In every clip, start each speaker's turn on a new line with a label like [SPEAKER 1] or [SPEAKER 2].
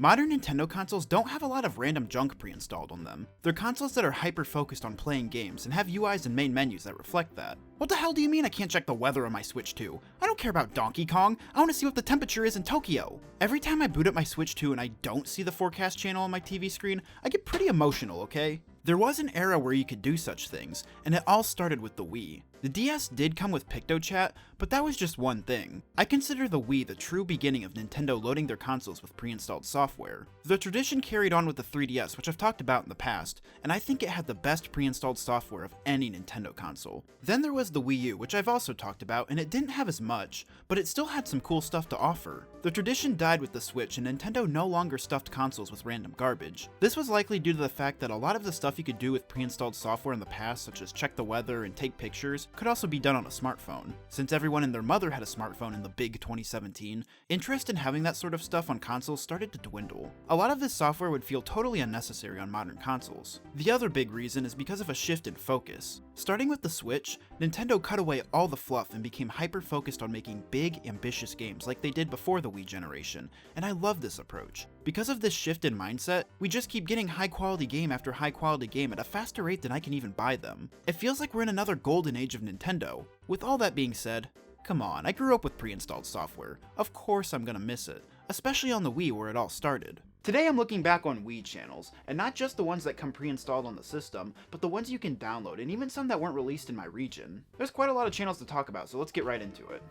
[SPEAKER 1] Modern Nintendo consoles don't have a lot of random junk pre-installed on them. They're consoles that are hyper-focused on playing games and have UIs and main menus that reflect that. What the hell do you mean I can't check the weather on my Switch 2? I don't care about Donkey Kong, I want to see what the temperature is in Tokyo. Every time I boot up my Switch 2 and I don't see the forecast channel on my TV screen, I get pretty emotional, okay? There was an era where you could do such things, and it all started with the Wii. The DS did come with PictoChat, but that was just one thing. I consider the Wii the true beginning of Nintendo loading their consoles with pre-installed software. The tradition carried on with the 3DS, which I've talked about in the past, and I think it had the best pre-installed software of any Nintendo console. Then there was the Wii U, which I've also talked about, and it didn't have as much, but it still had some cool stuff to offer. The tradition died with the Switch, and Nintendo no longer stuffed consoles with random garbage. This was likely due to the fact that a lot of the stuff you could do with pre-installed software in the past, such as check the weather and take pictures, could also be done on a smartphone. Since everyone and their mother had a smartphone in the big 2017, interest in having that sort of stuff on consoles started to dwindle. A lot of this software would feel totally unnecessary on modern consoles. The other big reason is because of a shift in focus. Starting with the Switch, Nintendo cut away all the fluff and became hyper-focused on making big, ambitious games like they did before the Wii generation, and I love this approach. Because of this shift in mindset, we just keep getting high-quality game after high-quality game at a faster rate than I can even buy them. It feels like we're in another golden age of Nintendo. With all that being said, come on, I grew up with pre-installed software. Of course I'm gonna miss it, especially on the Wii where it all started. Today I'm looking back on Wii channels, and not just the ones that come pre-installed on the system, but the ones you can download, and even some that weren't released in my region. There's quite a lot of channels to talk about, so let's get right into it.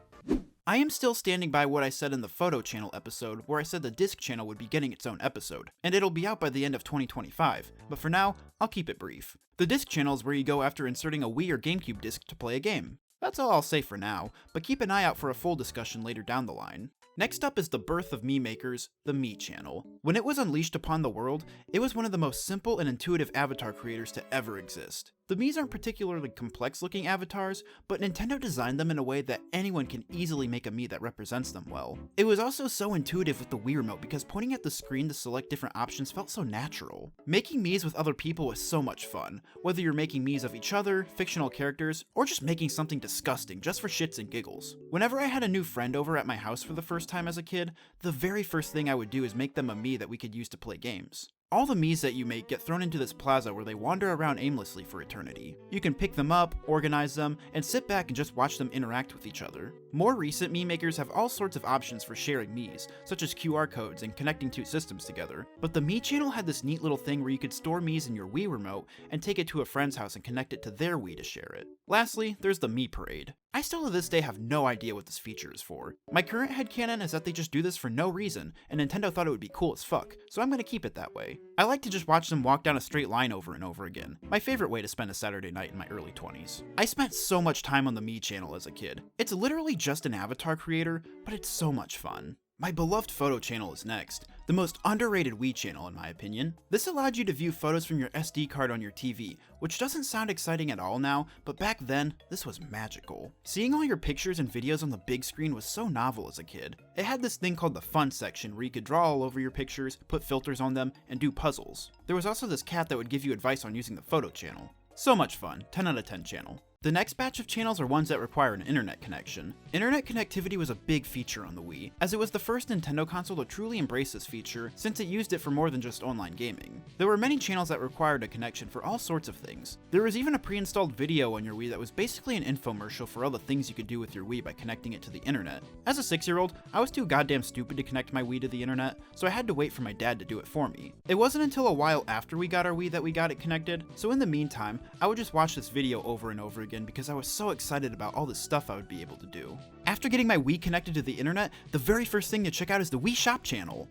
[SPEAKER 1] I am still standing by what I said in the photo channel episode, where I said the disc channel would be getting its own episode, and it'll be out by the end of 2025, but for now, I'll keep it brief. The disc channel is where you go after inserting a Wii or GameCube disc to play a game. That's all I'll say for now, but keep an eye out for a full discussion later down the line. Next up is the birth of Mii makers, the Mii channel. When it was unleashed upon the world, it was one of the most simple and intuitive avatar creators to ever exist. The Miis aren't particularly complex looking avatars, but Nintendo designed them in a way that anyone can easily make a Mii that represents them well. It was also so intuitive with the Wii remote because pointing at the screen to select different options felt so natural. Making Miis with other people was so much fun, whether you're making Miis of each other, fictional characters, or just making something disgusting just for shits and giggles. Whenever I had a new friend over at my house for the first time as a kid, the very first thing I would do is make them a Mii that we could use to play games. All the Miis that you make get thrown into this plaza where they wander around aimlessly for eternity. You can pick them up, organize them, and sit back and just watch them interact with each other. More recent Mii makers have all sorts of options for sharing Miis, such as QR codes and connecting two systems together, but the Mii channel had this neat little thing where you could store Miis in your Wii remote and take it to a friend's house and connect it to their Wii to share it. Lastly, there's the Mii Parade. I still to this day have no idea what this feature is for. My current headcanon is that they just do this for no reason, and Nintendo thought it would be cool as fuck, so I'm gonna keep it that way. I like to just watch them walk down a straight line over and over again, my favorite way to spend a Saturday night in my early 20s. I spent so much time on the Mii channel as a kid. It's literally just an avatar creator, but it's so much fun. My beloved photo channel is next, the most underrated Wii channel in my opinion. This allowed you to view photos from your SD card on your TV, which doesn't sound exciting at all now, but back then, this was magical. Seeing all your pictures and videos on the big screen was so novel as a kid. It had this thing called the fun section where you could draw all over your pictures, put filters on them, and do puzzles. There was also this cat that would give you advice on using the photo channel. So much fun, 10 out of 10 channel. The next batch of channels are ones that require an internet connection. Internet connectivity was a big feature on the Wii, as it was the first Nintendo console to truly embrace this feature since it used it for more than just online gaming. There were many channels that required a connection for all sorts of things. There was even a pre-installed video on your Wii that was basically an infomercial for all the things you could do with your Wii by connecting it to the internet. As a 6-year-old, I was too goddamn stupid to connect my Wii to the internet, so I had to wait for my dad to do it for me. It wasn't until a while after we got our Wii that we got it connected, so in the meantime, I would just watch this video over and over again because I was so excited about all the stuff I would be able to do. After getting my Wii connected to the internet, the very first thing to check out is the Wii Shop channel.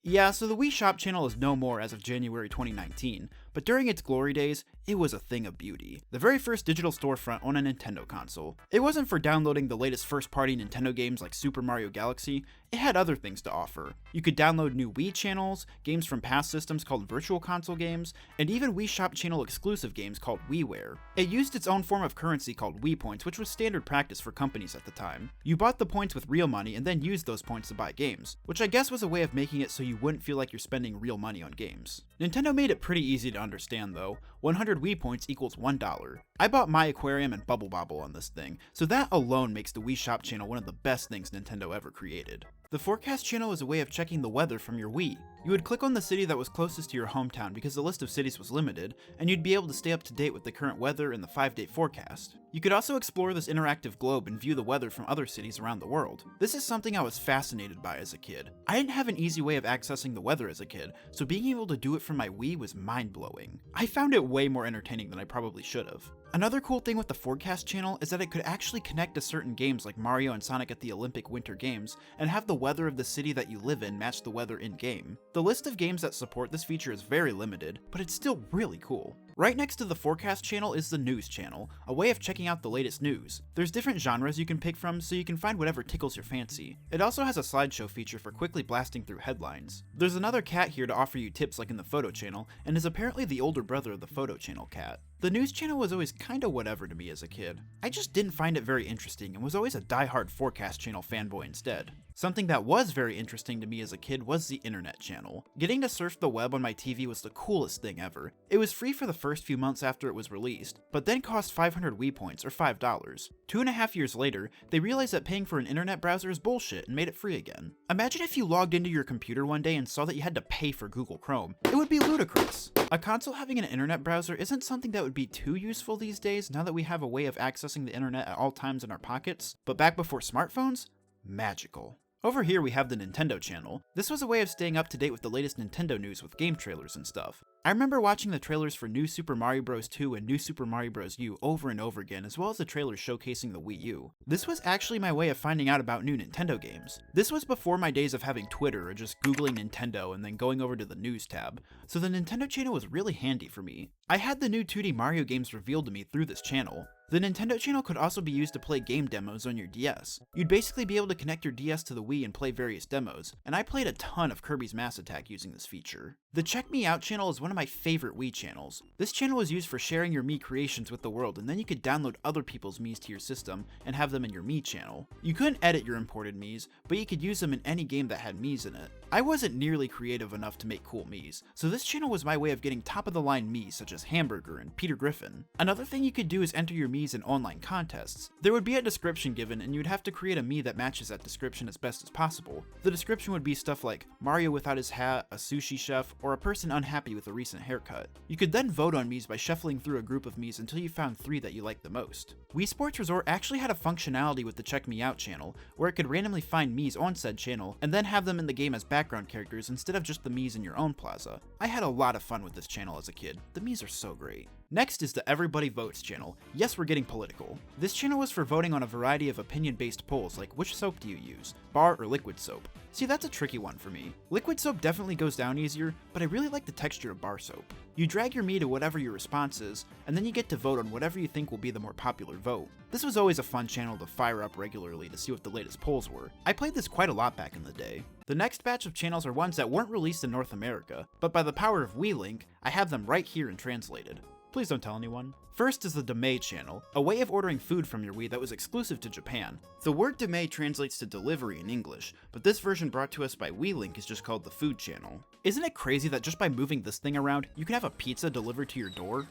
[SPEAKER 1] Yeah, so the Wii Shop channel is no more as of January 2019, but during its glory days, it was a thing of beauty. The very first digital storefront on a Nintendo console. It wasn't for downloading the latest first-party Nintendo games like Super Mario Galaxy, it had other things to offer. You could download new Wii channels, games from past systems called Virtual Console games, and even Wii Shop channel exclusive games called WiiWare. It used its own form of currency called Wii Points, which was standard practice for companies at the time. You bought the points with real money and then used those points to buy games, which I guess was a way of making it so you wouldn't feel like you're spending real money on games. Nintendo made it pretty easy to understand though. 100 Wii points equals $1. I bought my aquarium and Bubble Bobble on this thing, so that alone makes the Wii Shop channel one of the best things Nintendo ever created. The forecast channel is a way of checking the weather from your Wii. You would click on the city that was closest to your hometown because the list of cities was limited, and you'd be able to stay up to date with the current weather and the 5-day forecast. You could also explore this interactive globe and view the weather from other cities around the world. This is something I was fascinated by as a kid. I didn't have an easy way of accessing the weather as a kid, so being able to do it from my Wii was mind-blowing. I found it way more entertaining than I probably should have. Another cool thing with the forecast channel is that it could actually connect to certain games like Mario and Sonic at the Olympic Winter Games, and have the weather of the city that you live in match the weather in-game. The list of games that support this feature is very limited, but it's still really cool. Right next to the forecast channel is the news channel, a way of checking out the latest news. There's different genres you can pick from, so you can find whatever tickles your fancy. It also has a slideshow feature for quickly blasting through headlines. There's another cat here to offer you tips like in the photo channel, and is apparently the older brother of the photo channel cat. The news channel was always kinda whatever to me as a kid. I just didn't find it very interesting and was always a die-hard forecast channel fanboy instead. Something that was very interesting to me as a kid was the internet channel. Getting to surf the web on my TV was the coolest thing ever. It was free for the first few months after it was released, but then cost 500 Wii points, or $5. 2.5 years later, they realized that paying for an internet browser is bullshit and made it free again. Imagine if you logged into your computer one day and saw that you had to pay for Google Chrome. It would be ludicrous. A console having an internet browser isn't something that would be too useful these days now that we have a way of accessing the internet at all times in our pockets, but back before smartphones? Magical. Over here we have the Nintendo channel. This was a way of staying up to date with the latest Nintendo news with game trailers and stuff. I remember watching the trailers for New Super Mario Bros. 2 and New Super Mario Bros. U over and over again, as well as the trailers showcasing the Wii U. This was actually my way of finding out about new Nintendo games. This was before my days of having Twitter or just googling Nintendo and then going over to the news tab, so the Nintendo channel was really handy for me. I had the new 2D Mario games revealed to me through this channel. The Nintendo channel could also be used to play game demos on your DS. You'd basically be able to connect your DS to the Wii and play various demos, and I played a ton of Kirby's Mass Attack using this feature. The Check Me Out channel is one of my favorite Wii channels. This channel is used for sharing your Mii creations with the world, and then you could download other people's Miis to your system and have them in your Mii channel. You couldn't edit your imported Miis, but you could use them in any game that had Miis in it. I wasn't nearly creative enough to make cool Miis, so this channel was my way of getting top-of-the-line Miis such as Hamburger and Peter Griffin. Another thing you could do is enter your Miis in online contests. There would be a description given, and you'd have to create a Mii that matches that description as best as possible. The description would be stuff like Mario without his hat, a sushi chef, or a person unhappy with a recent haircut. You could then vote on Miis by shuffling through a group of Miis until you found 3 that you liked the most. Wii Sports Resort actually had a functionality with the Check Me Out channel, where it could randomly find Miis on said channel, and then have them in the game as background characters instead of just the Miis in your own plaza. I had a lot of fun with this channel as a kid. The Miis are so great. Next is the Everybody Votes channel. Yes, we're getting political. This channel was for voting on a variety of opinion-based polls like which soap do you use, bar or liquid soap? See, that's a tricky one for me. Liquid soap definitely goes down easier, but I really like the texture of bar soap. You drag your Mii to whatever your response is, and then you get to vote on whatever you think will be the more popular vote. This was always a fun channel to fire up regularly to see what the latest polls were. I played this quite a lot back in the day. The next batch of channels are ones that weren't released in North America, but by the power of WeLink, I have them right here and translated. Please don't tell anyone. First is the Deme channel, a way of ordering food from your Wii that was exclusive to Japan. The word Deme translates to delivery in English, but this version brought to us by WeLink is just called the Food channel. Isn't it crazy that just by moving this thing around, you can have a pizza delivered to your door?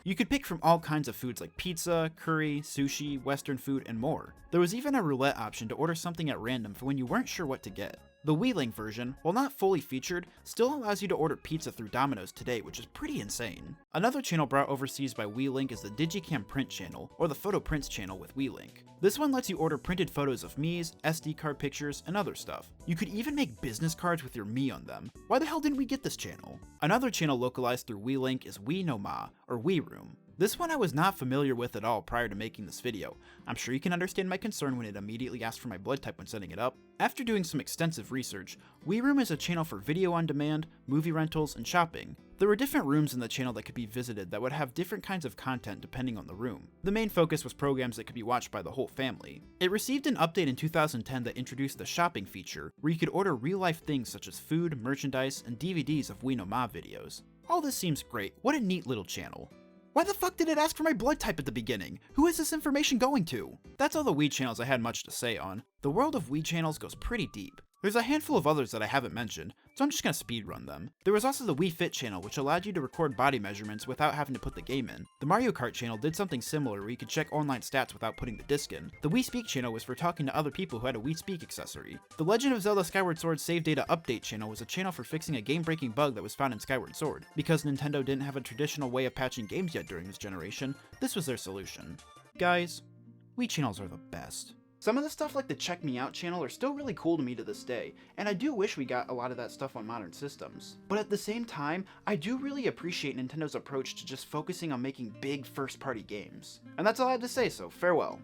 [SPEAKER 1] You could pick from all kinds of foods like pizza, curry, sushi, western food, and more. There was even a roulette option to order something at random for when you weren't sure what to get. The WeLink version, while not fully featured, still allows you to order pizza through Domino's today, which is pretty insane. Another channel brought overseas by WeLink is the Digicam Print channel, or the Photo Prints channel with WeLink. This one lets you order printed photos of Miis, SD card pictures, and other stuff. You could even make business cards with your Mii on them. Why the hell didn't we get this channel? Another channel localized through WeLink is We No Ma, or Wii Room. This one I was not familiar with at all prior to making this video. I'm sure you can understand my concern when it immediately asked for my blood type when setting it up. After doing some extensive research, Wii Room is a channel for video on demand, movie rentals, and shopping. There were different rooms in the channel that could be visited that would have different kinds of content depending on the room. The main focus was programs that could be watched by the whole family. It received an update in 2010 that introduced the shopping feature, where you could order real-life things such as food, merchandise, and DVDs of We No Ma videos. All this seems great. What a neat little channel. Why the fuck did it ask for my blood type at the beginning? Who is this information going to? That's all the Wii channels I had much to say on. The world of Wii channels goes pretty deep. There's a handful of others that I haven't mentioned, so I'm just gonna speedrun them. There was also the Wii Fit channel, which allowed you to record body measurements without having to put the game in. The Mario Kart channel did something similar where you could check online stats without putting the disc in. The Wii Speak channel was for talking to other people who had a Wii Speak accessory. The Legend of Zelda Skyward Sword Save Data Update channel was a channel for fixing a game-breaking bug that was found in Skyward Sword. Because Nintendo didn't have a traditional way of patching games yet during this generation, this was their solution. Guys, Wii channels are the best. Some of the stuff like the Check Me Out channel are still really cool to me to this day, and I do wish we got a lot of that stuff on modern systems. But at the same time, I do really appreciate Nintendo's approach to just focusing on making big first-party games. And that's all I have to say, so farewell.